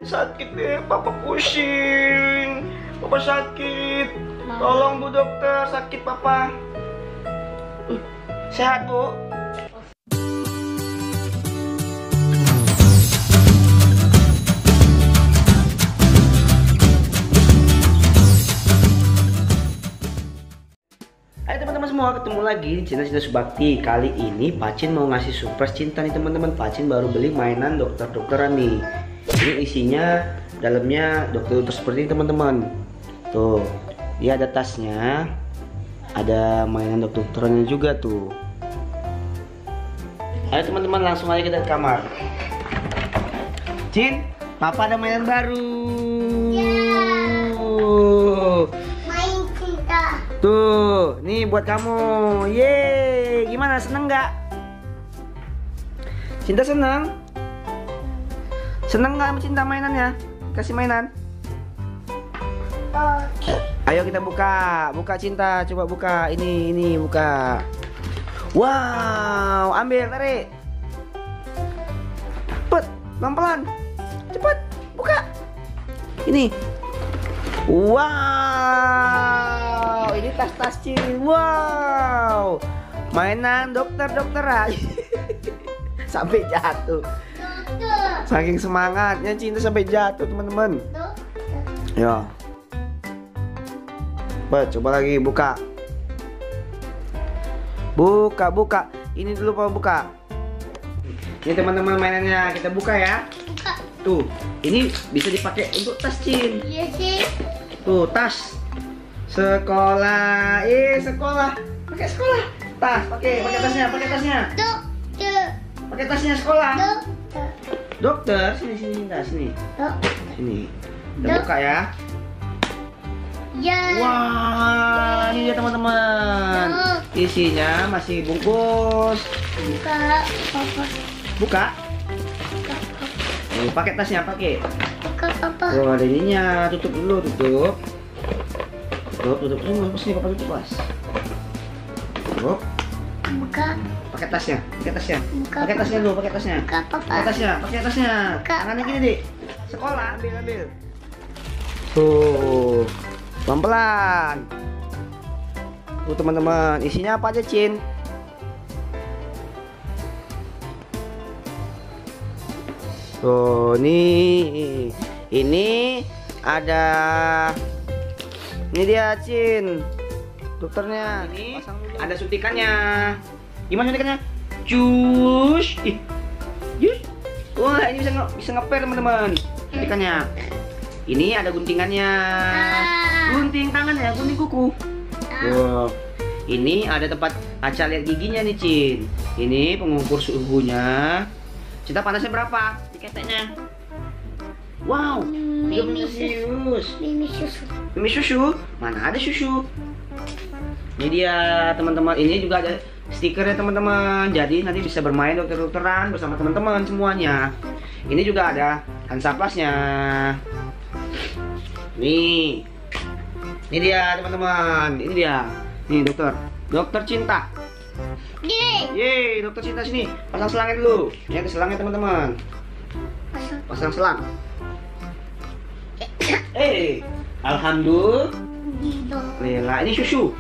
sakit deh, papa pusing. Papa sakit. Tolong Bu Dokter, sakit papa. Sehat Bu? Hai teman-teman semua, ketemu lagi di channel Cinta Subakti. Kali ini Pacin mau ngasih surprise cinta nih teman-teman. Pacin baru beli mainan dokter-dokteran nih. Ini isinya dalamnya dokter seperti ini teman-teman. Tuh, dia ada tasnya, ada mainan dokter-dokterannya juga tuh. Ayo teman-teman, langsung aja kita ke kamar. Cin, papa ada mainan baru. Main cinta. Tuh, nih buat kamu. Yeay, gimana, seneng nggak? Cinta seneng? Seneng nggak sama Cinta mainannya? Kasih mainan. Ayo kita buka, Cinta, coba buka. Ini buka. Wow, ambil, tarik. Cepet, pelan-pelan. Cepet, buka. Ini. Wow, ini tas-tas Cin. Wow, mainan dokter-dokteran. Sampai jatuh. Saking semangatnya Cinta sampai jatuh teman-teman. Ya. Coba lagi buka. Buka. Ini dulu Pak, buka. Ini teman-teman mainannya, kita buka ya. Buka. Tuh, ini bisa dipakai untuk tas Cin. Iya sih. Tuh, tas sekolah. Sekolah. Pakai sekolah. Tas, pakai tasnya. Dokter. Pakai tasnya sekolah. Dokter. Dokter, sini. Dokter. Sini. Kita buka ya. Ya. Wah, ini dia teman-teman. Isinya masih bungkus. Buka. Papa. Buka. Pakai tasnya, pakai. Buka papa. Oh, ada ininya. Tutup dulu, tutup. Tutup. Sini papa tutup pas. Tutup. Buka. Pakai tasnya. Buka. Pakai tasnya dulu, pakai tasnya. Buka papa. Pakai tasnya. Buka. Tangannya gini, Dik. Sekolah, ambil. Tuh. Pelan-pelan. Tuh teman-teman, isinya apa aja, Cin? Tuh, nih. Ini ada. Ini dia, Cin. Dokternya. Ini ada suntikannya. Gimana suntikannya? Cus. Jus. Wah, ini bisa ngeper teman-teman. Suntikannya. Ini ada guntingannya. Gunting tangan ya, gunting kuku. Wow. Ini ada tempat Aca lihat giginya nih, Cin. Ini pengukur suhunya. Cinta panasnya berapa? Diketeknya. Wow. Mimi susu. Mana ada susu? Ini dia teman-teman. Ini juga ada stikernya teman-teman. Jadi nanti bisa bermain dokter-dokteran bersama teman-teman semuanya. Ini juga ada Hansaplasnya. Nih. Ini dia teman-teman. Ini dia. Nih dokter Cinta. Yeay, dokter Cinta sini. Pasang selangnya dulu. Ini ada selangnya teman-teman. Pasang selang. Alhamdulillah. Ini susu.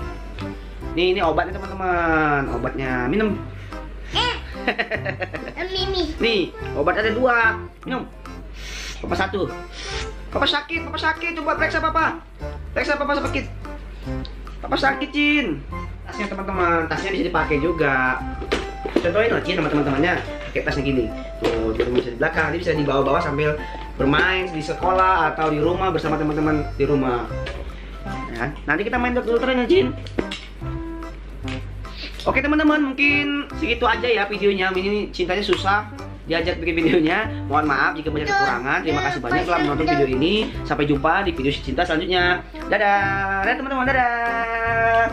Ini obatnya teman-teman. Obatnya minum. Mimi. Nih, obat ada 2. Minum. Papa 1. Papa sakit. Coba periksa papa. Papa sakit. Papa sakit, Cin. Tasnya teman-teman, tasnya bisa dipakai juga. Contohin loh, Cin, sama teman-temannya pakai tasnya gini. Tuh, bisa di belakang, dia bisa dibawa-bawa sambil bermain di sekolah atau di rumah bersama teman-teman di rumah. Ya, nanti kita main dokter-dokteran ya, Cin. Oke teman-teman, mungkin segitu aja ya videonya. Ini Cintanya susah diajak bikin videonya. Mohon maaf jika banyak kekurangan. Terima kasih banyak telah menonton video ini. Sampai jumpa di video Cinta selanjutnya. Dadah teman-teman, dadah.